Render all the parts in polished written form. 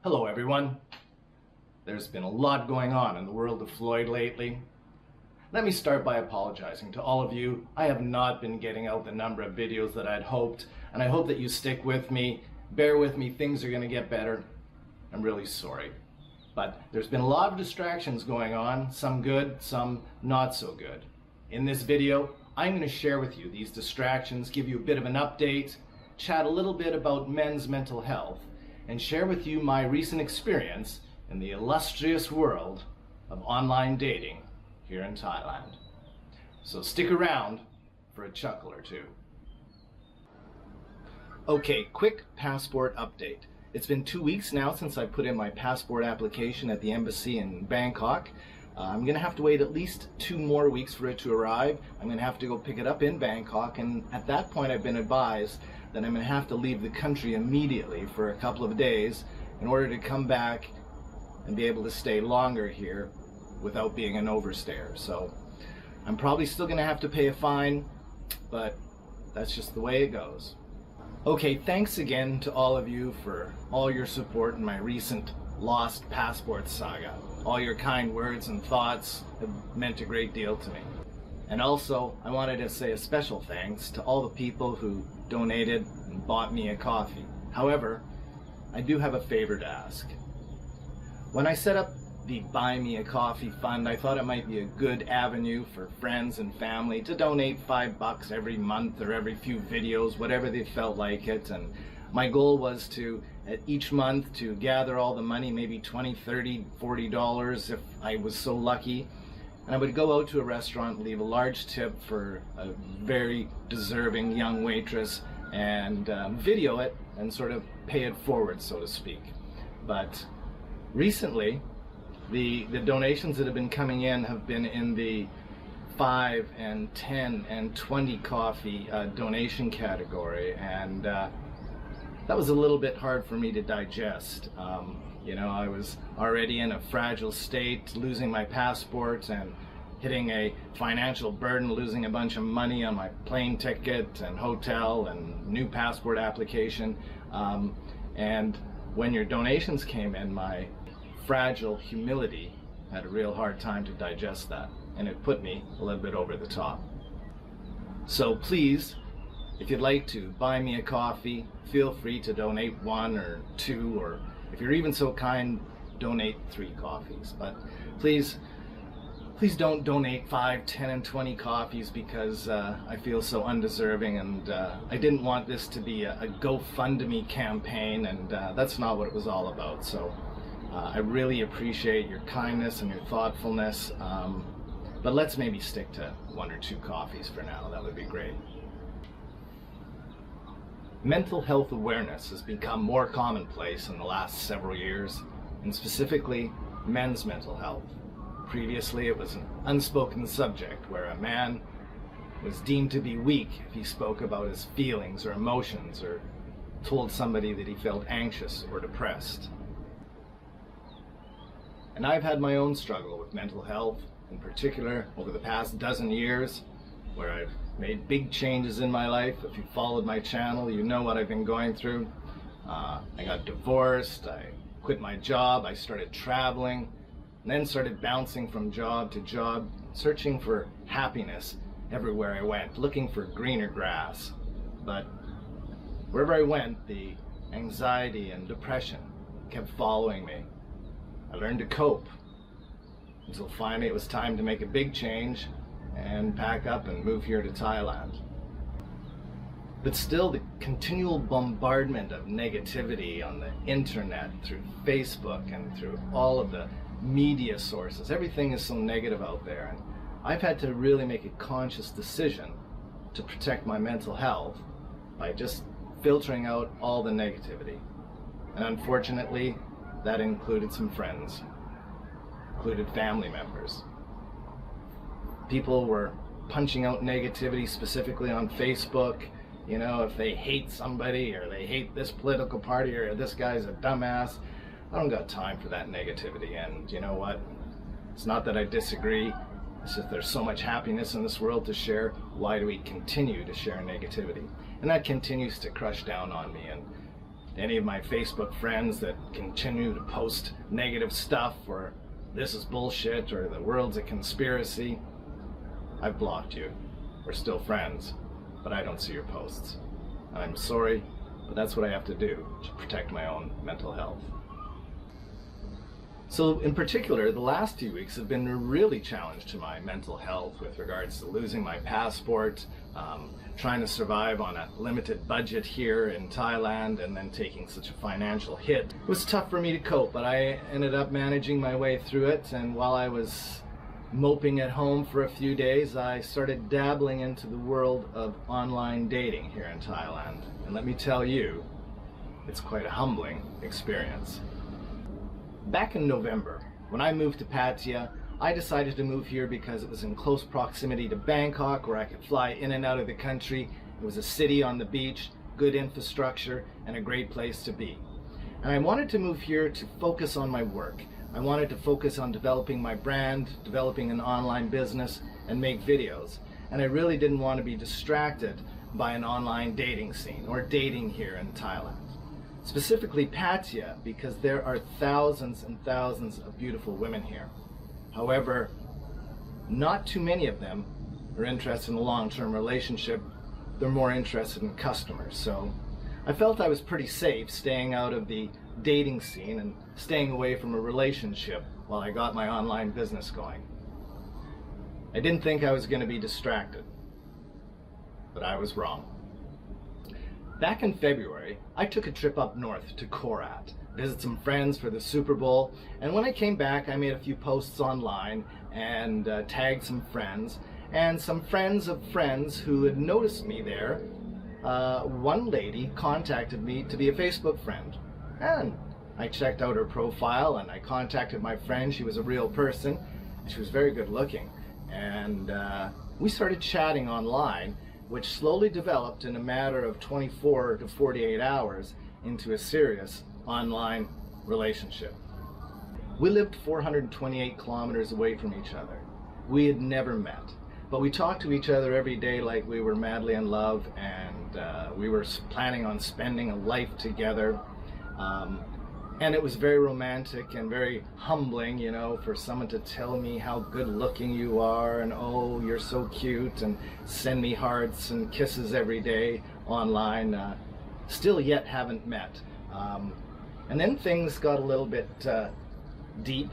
Hello everyone. There's been a lot going on in the world of Floyd lately. Let me start by apologizing to all of you. I have not been getting out the number of videos that I'd hoped, and I hope that you stick with me, bear with me, things are going to get better. I'm really sorry. But there's been a lot of distractions going on, some good, some not so good. In this video, I'm going to share with you these distractions, give you a bit of an update, chat a little bit about men's mental health, and share with you my recent experience in the illustrious world of online dating here in Thailand. So stick around for a chuckle or two. Okay, quick passport update. It's been 2 weeks now since I put in my passport application at the embassy in Bangkok. I'm going to have to wait at least 2 more weeks for it to arrive. I'm going to have to go pick it up in Bangkok, and at that point I've been advised that I'm going to have to leave the country immediately for a couple of days in order to come back and be able to stay longer here without being an overstayer. So I'm probably still going to have to pay a fine, but that's just the way it goes. Okay, thanks again to all of you for all your support in my recent lost passport saga. All your kind words and thoughts have meant a great deal to me. And also, I wanted to say a special thanks to all the people who donated and bought me a coffee. However, I do have a favor to ask. When I set up the Buy Me a Coffee fund, I thought it might be a good avenue for friends and family to donate $5 every month or every few videos, whatever they felt like it. And my goal was to, at each month, to gather all the money, maybe $20, $30, $40 if I was so lucky. And I would go out to a restaurant, leave a large tip for a very deserving young waitress, and video it and sort of pay it forward, so to speak. But recently, the donations that have been coming in have been in the 5 and 10 and 20 coffee donation category, and that was a little bit hard for me to digest. You know, I was already in a fragile state, losing my passport and hitting a financial burden, losing a bunch of money on my plane ticket and hotel and new passport application. And when your donations came in, my fragile humility had a real hard time to digest that, and it put me a little bit over the top. So please, if you'd like to buy me a coffee, feel free to donate 1 or 2, or if you're even so kind, donate 3 coffees. But please don't donate 5, 10, and 20 coffees, because I feel so undeserving, and I didn't want this to be a GoFundMe campaign, and that's not what it was all about. So I really appreciate your kindness and your thoughtfulness, but let's maybe stick to 1 or 2 coffees for now. That would be great. Mental health awareness has become more commonplace in the last several years, and specifically men's mental health. Previously, it was an unspoken subject where a man was deemed to be weak if he spoke about his feelings or emotions, or told somebody that he felt anxious or depressed. And I've had my own struggle with mental health, in particular over the past dozen years, where I've made big changes in my life. If you followed my channel, you know what I've been going through. I got divorced, I quit my job, I started traveling, and then started bouncing from job to job, searching for happiness everywhere I went, looking for greener grass. But wherever I went, the anxiety and depression kept following me. I learned to cope, until finally it was time to make a big change and pack up and move here to Thailand. But still, the continual bombardment of negativity on the internet, through Facebook and through all of the media sources, everything is so negative out there, and I've had to really make a conscious decision to protect my mental health by just filtering out all the negativity. And unfortunately, that included some friends, included family members. People were punching out negativity specifically on Facebook. You know, if they hate somebody, or they hate this political party, or this guy's a dumbass, I don't got time for that negativity. And you know what? It's not that I disagree. It's just there's so much happiness in this world to share. Why do we continue to share negativity? And that continues to crush down on me. And any of my Facebook friends that continue to post negative stuff or this is bullshit or the world's a conspiracy, I've blocked you. We're still friends, but I don't see your posts. I'm sorry, but that's what I have to do to protect my own mental health. So in particular, the last few weeks have been a really challenge to my mental health with regards to losing my passport, trying to survive on a limited budget here in Thailand, and then taking such a financial hit. It was tough for me to cope, but I ended up managing my way through it, and while I was moping at home for a few days, I started dabbling into the world of online dating here in Thailand. And let me tell you, it's quite a humbling experience. Back in November, when I moved to Pattaya, I decided to move here because it was in close proximity to Bangkok, where I could fly in and out of the country. It was a city on the beach, good infrastructure, and a great place to be. And I wanted to move here to focus on my work. I wanted to focus on developing my brand, developing an online business, and make videos. And I really didn't want to be distracted by an online dating scene or dating here in Thailand. Specifically Pattaya, because there are thousands and thousands of beautiful women here. However, not too many of them are interested in a long-term relationship. They're more interested in customers. So I felt I was pretty safe staying out of the dating scene and staying away from a relationship while I got my online business going. I didn't think I was going to be distracted, but I was wrong. Back in February, I took a trip up north to Korat, visit some friends for the Super Bowl, and when I came back I made a few posts online and tagged some friends, and some friends of friends who had noticed me there. One lady contacted me to be a Facebook friend, and I checked out her profile and I contacted my friend. She was a real person, and she was very good looking, and we started chatting online, which slowly developed in a matter of 24 to 48 hours into a serious online relationship. We lived 428 kilometers away from each other. We had never met, but we talked to each other every day like we were madly in love, and we were planning on spending a life together. And it was very romantic and very humbling, you know, for someone to tell me how good looking you are and oh, you're so cute, and send me hearts and kisses every day online. Still yet haven't met. And then things got a little bit deep,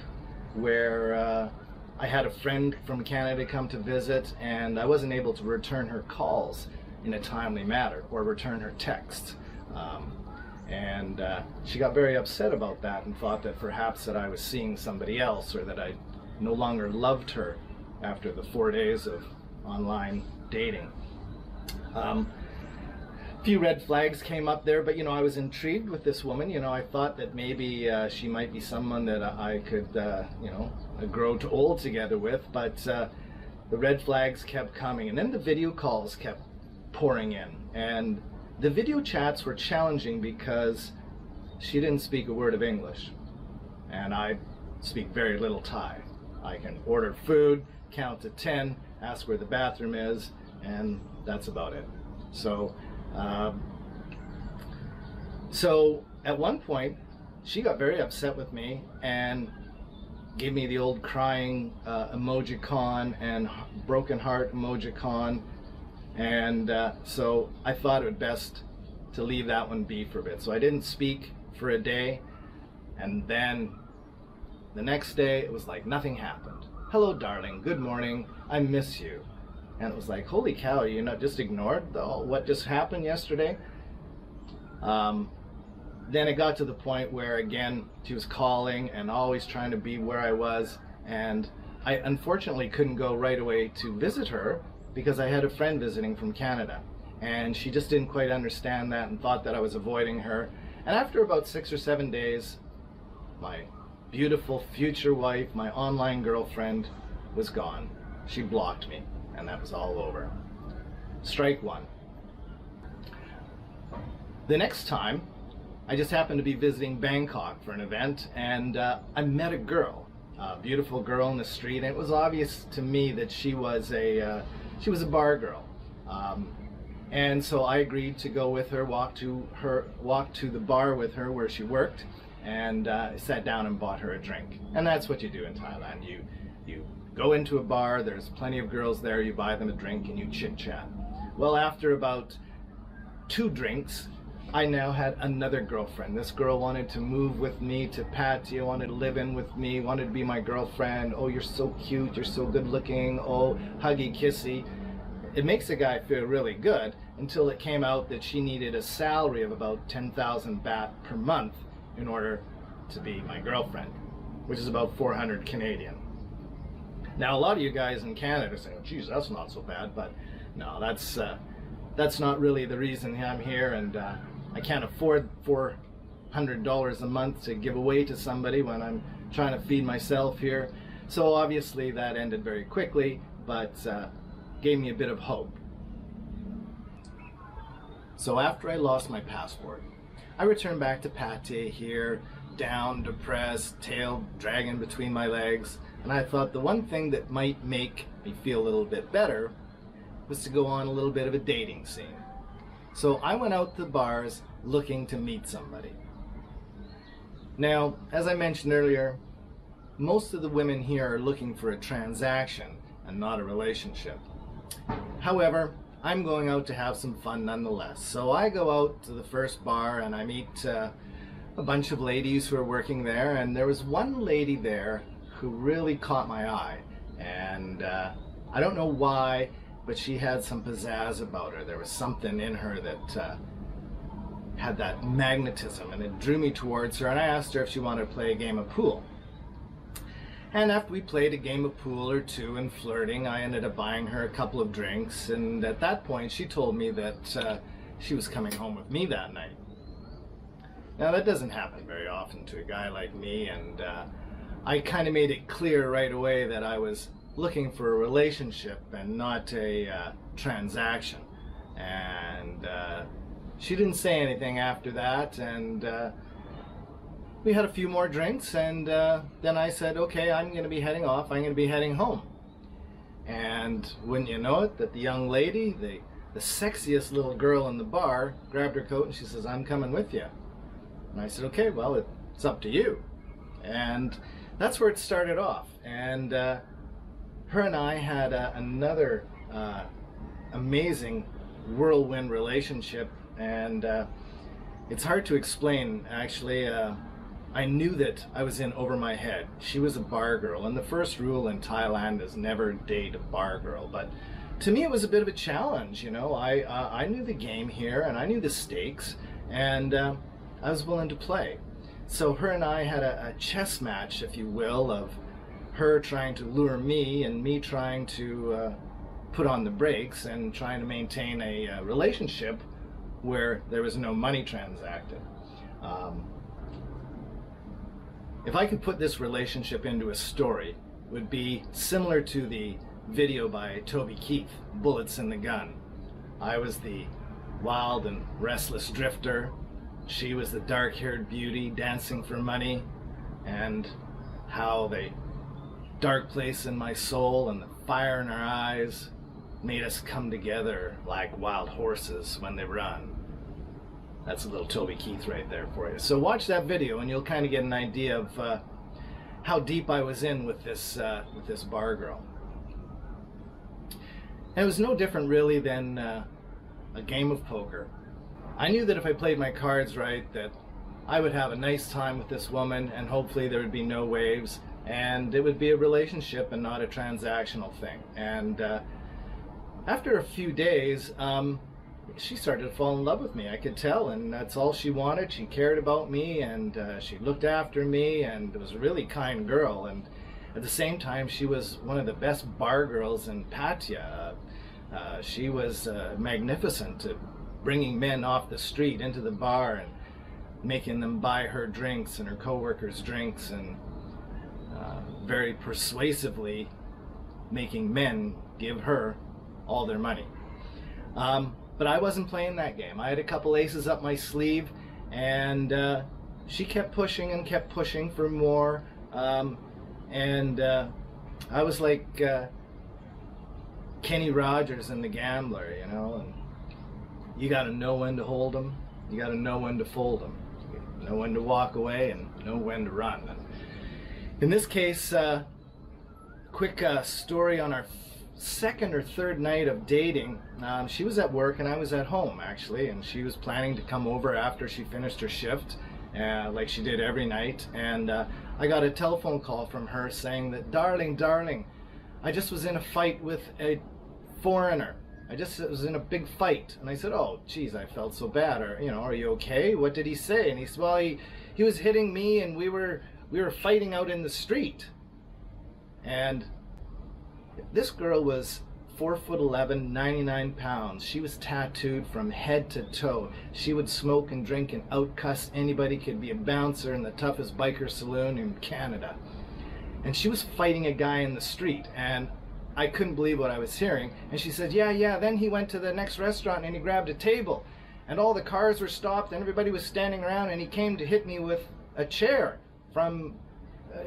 where I had a friend from Canada come to visit, and I wasn't able to return her calls in a timely manner or return her texts. And she got very upset about that and thought that perhaps that I was seeing somebody else, or that I no longer loved her after the 4 days of online dating. A few red flags came up there, but you know, I was intrigued with this woman. You know, I thought that maybe she might be someone that I could, you know, grow to old together with, but the red flags kept coming, and then the video calls kept pouring in, and the video chats were challenging because she didn't speak a word of English, and I speak very little Thai. I can order food, count to 10, ask where the bathroom is, and that's about it. So at one point, she got very upset with me and gave me the old crying emojicon and broken heart emojicon. And so I thought it would best to leave that one be for a bit. So I didn't speak for a day, and then the next day it was like nothing happened. Hello darling, good morning, I miss you. And it was like, holy cow, you not just ignored what just happened yesterday? Then it got to the point where again she was calling and always trying to be where I was, and I unfortunately couldn't go right away to visit her because I had a friend visiting from Canada, and she just didn't quite understand that and thought that I was avoiding her. And after about 6 or 7 days, my beautiful future wife, my online girlfriend, was gone. She blocked me, and that was all over. Strike one. The next time, I just happened to be visiting Bangkok for an event, and I met a girl, a beautiful girl in the street, and it was obvious to me that she was a bar girl. And so I agreed to go with her, walk to the bar with her where she worked, and sat down and bought her a drink. And that's what you do in Thailand. You go into a bar, there's plenty of girls there, you buy them a drink and you chit chat. Well, after about 2 drinks, I now had another girlfriend. This girl wanted to move with me to Pattaya, wanted to live in with me, wanted to be my girlfriend. Oh, you're so cute, you're so good looking, oh, huggy, kissy. It makes a guy feel really good until it came out that she needed a salary of about 10,000 baht per month in order to be my girlfriend, which is about 400 Canadian. Now, a lot of you guys in Canada are saying, geez, that's not so bad, but no, that's not really the reason I'm here, and I can't afford $400 a month to give away to somebody when I'm trying to feed myself here. So obviously that ended very quickly, but gave me a bit of hope. So after I lost my passport, I returned back to Pattaya here, down, depressed, tail dragging between my legs, and I thought the one thing that might make me feel a little bit better was to go on a little bit of a dating scene. So I went out to bars looking to meet somebody. Now, as I mentioned earlier, most of the women here are looking for a transaction and not a relationship. However, I'm going out to have some fun nonetheless. So I go out to the first bar and I meet a bunch of ladies who are working there, and there was one lady there who really caught my eye, and I don't know why, but she had some pizzazz about her. There was something in her that had that magnetism, and it drew me towards her, and I asked her if she wanted to play a game of pool. And after we played a game of pool or two and flirting, I ended up buying her a couple of drinks, and at that point she told me that she was coming home with me that night. Now that doesn't happen very often to a guy like me, and I kind of made it clear right away that I was looking for a relationship and not a transaction. And she didn't say anything after that, and we had a few more drinks, and then I said, okay, I'm going to be heading off, I'm going to be heading home. And wouldn't you know it, that the young lady, the sexiest little girl in the bar, grabbed her coat and she says, I'm coming with you. And I said, okay, well, it's up to you. And that's where it started off. And her and I had another amazing whirlwind relationship, and it's hard to explain, actually. I knew that I was in over my head. She was a bar girl, and the first rule in Thailand is never date a bar girl. But to me, it was a bit of a challenge, you know. I knew the game here, and I knew the stakes, and I was willing to play. So her and I had a chess match, if you will, of her trying to lure me and me trying to put on the brakes and trying to maintain a relationship where there was no money transacted. If I could put this relationship into a story, it would be similar to the video by Toby Keith, Bullets in the Gun. I was the wild and restless drifter. She was the dark-haired beauty dancing for money, and how the dark place in my soul and the fire in our eyes made us come together like wild horses when they run. That's a little Toby Keith right there for you. So watch that video and you'll kind of get an idea of how deep I was in with this bar girl. And it was no different really than a game of poker. I knew that if I played my cards right, that I would have a nice time with this woman, and hopefully there would be no waves, and it would be a relationship and not a transactional thing. And after a few days, she started to fall in love with me, I could tell, and that's all she wanted. She cared about me, and she looked after me, and was a really kind girl. And at the same time, she was one of the best bar girls in Pattaya. She was magnificent at bringing men off the street into the bar and making them buy her drinks and her co-workers drinks, and very persuasively making men give her all their money. But I wasn't playing that game. I had a couple aces up my sleeve, and she kept pushing and kept pushing for more, and I was like Kenny Rogers in The Gambler, you know, and you got to know when to hold them, you got to know when to fold them, know when to walk away, and know when to run. And in this case, quick story on our second or third night of dating. She was at work and I was at home actually, and she was planning to come over after she finished her shift, like she did every night. And I got a telephone call from her saying that, darling, I just was in a fight with a foreigner. I just was in a big fight. And I said, oh geez, I felt so bad. Or, are you okay? What did he say? And he said, well, he was hitting me and we were fighting out in the street. And this girl was 4'11", 99 pounds. She was tattooed from head to toe. She would smoke and drink and outcuss anybody, could be a bouncer in the toughest biker saloon in Canada. And she was fighting a guy in the street, and I couldn't believe what I was hearing. And she said, yeah, then he went to the next restaurant and he grabbed a table. And all the cars were stopped and everybody was standing around, and he came to hit me with a chair from...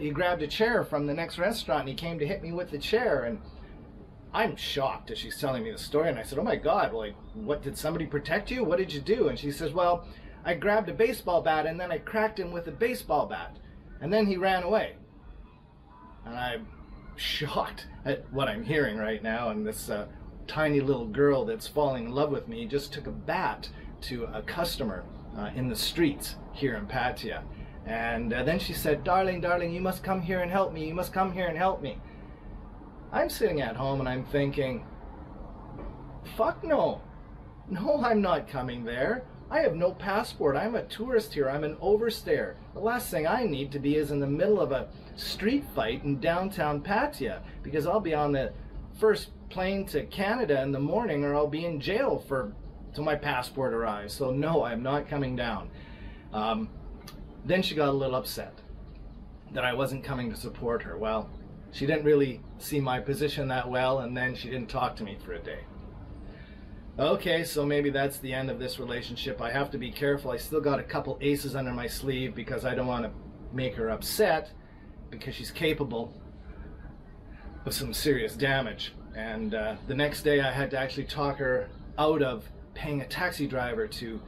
he grabbed a chair from the next restaurant and he came to hit me with the chair. And I'm shocked as she's telling me the story, and I said, oh my God, like, what, did somebody protect you? What did you do? And she says, well, I grabbed a baseball bat and then I cracked him with a baseball bat, and then he ran away. And I'm shocked at what I'm hearing right now. And this tiny little girl that's falling in love with me just took a bat to a customer in the streets here in Pattaya. And then she said, darling, you must come here and help me. You must come here and help me. I'm sitting at home and I'm thinking, fuck no. No, I'm not coming there. I have no passport. I'm a tourist here. I'm an overstayer. The last thing I need to be is in the middle of a street fight in downtown Pattaya, because I'll be on the first plane to Canada in the morning, or I'll be in jail till my passport arrives. So no, I'm not coming down. Then she got a little upset that I wasn't coming to support her. Well, she didn't really see my position that well, and then she didn't talk to me for a day. Okay, so maybe that's the end of this relationship. I have to be careful. I still got a couple aces under my sleeve because I don't want to make her upset, because she's capable of some serious damage. And the next day I had to actually talk her out of paying a taxi driver to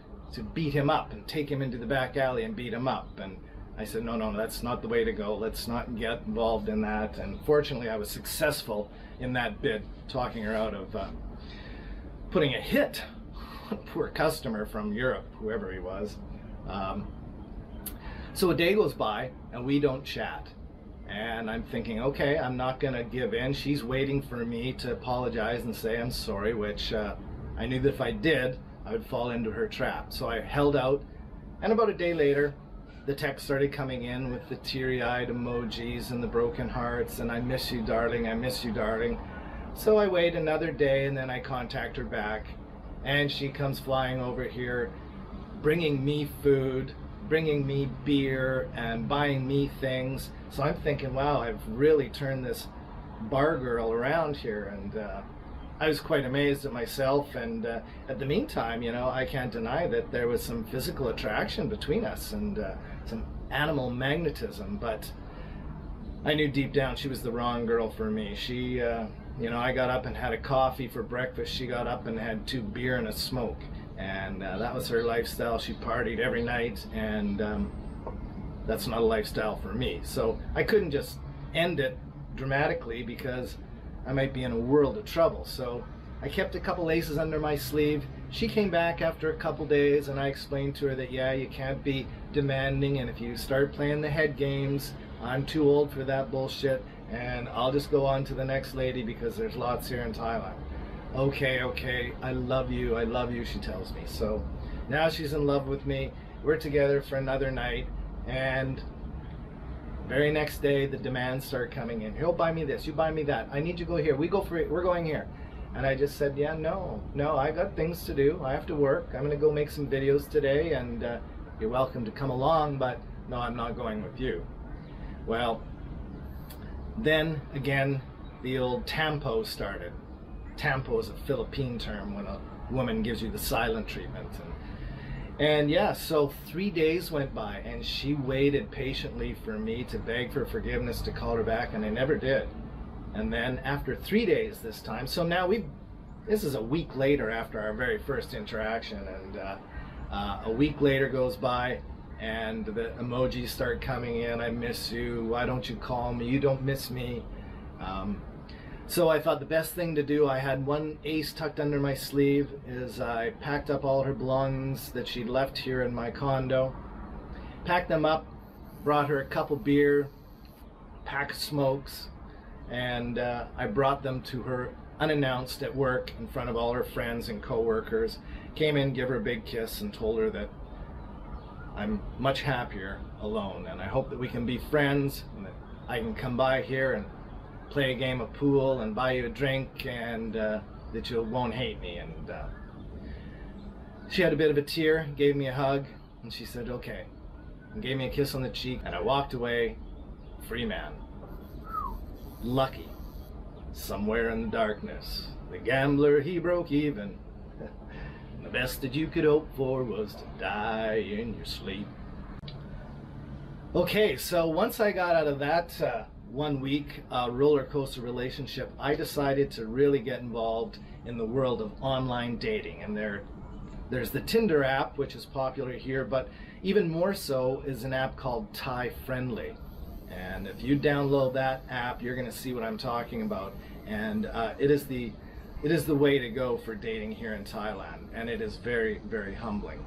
beat him up and take him into the back alley and beat him up. And I said, no, that's not the way to go. Let's not get involved in that. And fortunately I was successful in that bid, talking her out of putting a hit on a poor customer from Europe, whoever he was. So a day goes by and we don't chat. And I'm thinking, okay, I'm not gonna give in. She's waiting for me to apologize and say I'm sorry, which I knew that if I did, I would fall into her trap. So I held out, and about a day later, the text started coming in with the teary-eyed emojis and the broken hearts, and I miss you, darling, I miss you, darling. So I wait another day, and then I contact her back, and she comes flying over here, bringing me food, bringing me beer, and buying me things. So I'm thinking, wow, I've really turned this bar girl around here. And I was quite amazed at myself. And at the meantime, I can't deny that there was some physical attraction between us and some animal magnetism. But I knew deep down she was the wrong girl for me. She, I got up and had a coffee for breakfast. She got up and had 2 beer and a smoke. And that was her lifestyle. She partied every night, and that's not a lifestyle for me. So I couldn't just end it dramatically, because I might be in a world of trouble. So I kept a couple aces under my sleeve. She came back after a couple days, and I explained to her that, yeah, you can't be demanding, and if you start playing the head games, I'm too old for that bullshit, and I'll just go on to the next lady because there's lots here in Thailand. Okay, I love you, she tells me. So now she's in love with me. We're together for another night, and very next day the demands start coming in. He'll buy me this, you buy me that. I need you to go here. We go for it. We're going here. And I just said, yeah, no, I got things to do. I have to work. I'm going to go make some videos today, and you're welcome to come along, but no, I'm not going with you. Well, then again, the old tampo started. Tampo is a Philippine term when a woman gives you the silent treatment. And yeah, so 3 days went by, and she waited patiently for me to beg for forgiveness, to call her back, and I never did. And then after 3 days this time, so now we've this is a week later after our very first interaction, and a week later goes by, and the emojis start coming in. I miss you. Why don't you call me? You don't miss me. So I thought the best thing to do, I had one ace tucked under my sleeve, is I packed up all her belongings that she'd left here in my condo, packed them up, brought her a couple beer, pack of smokes, and I brought them to her unannounced at work in front of all her friends and co-workers. Came in, gave her a big kiss, and told her that I'm much happier alone, and I hope that we can be friends, and that I can come by here and play a game of pool and buy you a drink, and that you won't hate me. And she had a bit of a tear, gave me a hug, and she said okay, and gave me a kiss on the cheek, and I walked away, free man. Lucky. Somewhere in the darkness, the gambler, he broke even. The best that you could hope for was to die in your sleep. Okay, so once I got out of that 1 week roller coaster relationship, I decided to really get involved in the world of online dating. And there's the Tinder app, which is popular here, but even more so is an app called Thai Friendly. And if you download that app, you're going to see what I'm talking about. And it is the way to go for dating here in Thailand, and it is very, very humbling.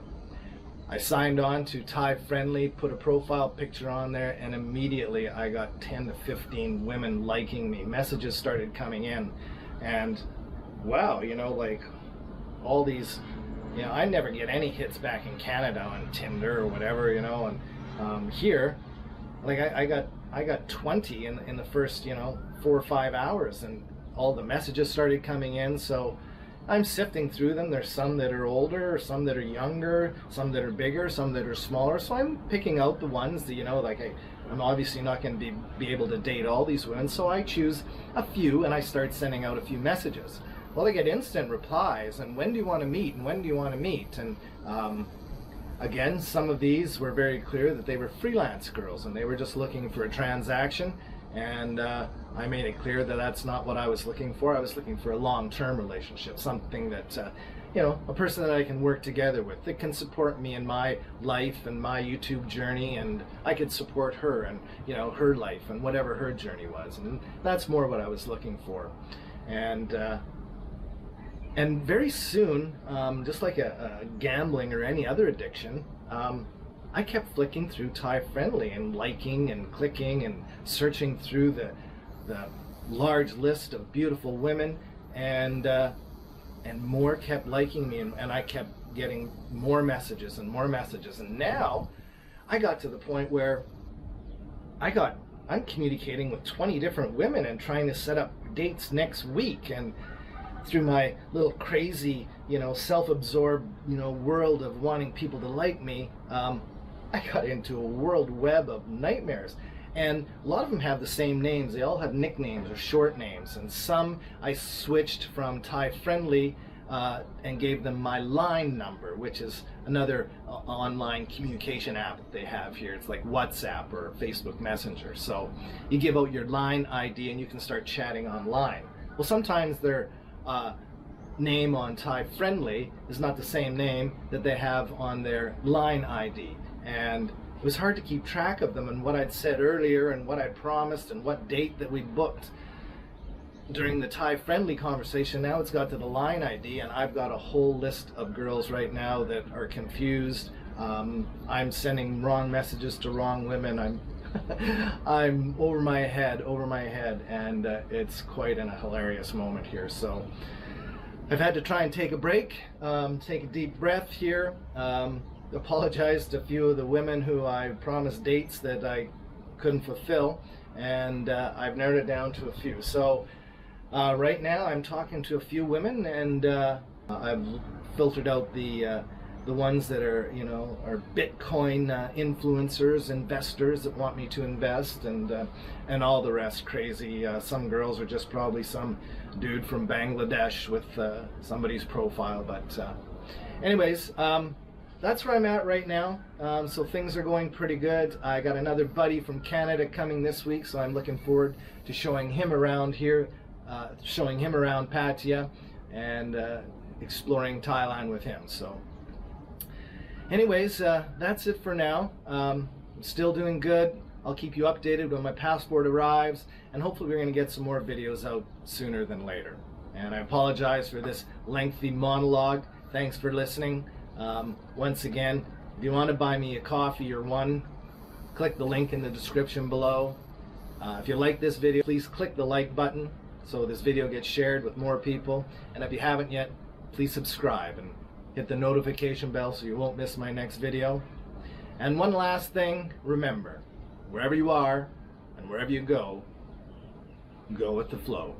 I signed on to Thai Friendly, put a profile picture on there, and immediately I got 10 to 15 women liking me. Messages started coming in, and wow, you know, like all these, you know, I never get any hits back in Canada on Tinder or whatever, you know, and here, like I got 20 in the first, you know, 4 or 5 hours, and all the messages started coming in. So I'm sifting through them. There's some that are older, some that are younger, some that are bigger, some that are smaller. So I'm picking out the ones that, you know, like I'm obviously not going to be able to date all these women. So I choose a few and I start sending out a few messages. Well, I get instant replies, and when do you want to meet, and when do you want to meet? And again, some of these were very clear that they were freelance girls and they were just looking for a transaction. And I made it clear that that's not what I was looking for. I was looking for a long-term relationship, something that, you know, a person that I can work together with, that can support me in my life and my YouTube journey, and I could support her and, you know, her life and whatever her journey was. And that's more what I was looking for. And very soon, just like a gambling or any other addiction, I kept flicking through Thai Friendly and liking and clicking and searching through the large list of beautiful women, and more kept liking me, and I kept getting more messages and more messages. And now I got to the point where I'm communicating with 20 different women and trying to set up dates next week. And through my little crazy, you know, self-absorbed, you know, world of wanting people to like me, I got into a world web of nightmares. And a lot of them have the same names. They all have nicknames or short names. And some I switched from Thai Friendly and gave them my line number, which is another online communication app that they have here. It's like WhatsApp or Facebook Messenger. So you give out your line ID and you can start chatting online. Well, sometimes their name on Thai Friendly is not the same name that they have on their line ID. And it was hard to keep track of them and what I'd said earlier and what I'd promised and what date that we'd booked during the Thai Friendly conversation. Now it's got to the line ID, and I've got a whole list of girls right now that are confused. I'm sending wrong messages to wrong women. I'm over my head, and it's quite a hilarious moment here. So I've had to try and take a break, take a deep breath here. Apologized to a few of the women who I promised dates that I couldn't fulfill, and I've narrowed it down to a few. So right now I'm talking to a few women, and I've filtered out the ones that are, you know, are Bitcoin influencers, investors that want me to invest, and all the rest crazy. Some girls are just probably some dude from Bangladesh with somebody's profile. But anyways, that's where I'm at right now. So things are going pretty good. I got another buddy from Canada coming this week, so I'm looking forward to showing him around here, showing him around Pattaya. and exploring Thailand with him. So anyways, that's it for now. I'm still doing good. I'll keep you updated when my passport arrives, and hopefully we're going to get some more videos out sooner than later. And I apologize for this lengthy monologue. Thanks for listening. Once again, if you want to buy me a coffee or one, click the link in the description below. If you like this video, please click the like button so this video gets shared with more people. And if you haven't yet, please subscribe and hit the notification bell so you won't miss my next video. And one last thing, remember, wherever you are and wherever you go with the flow.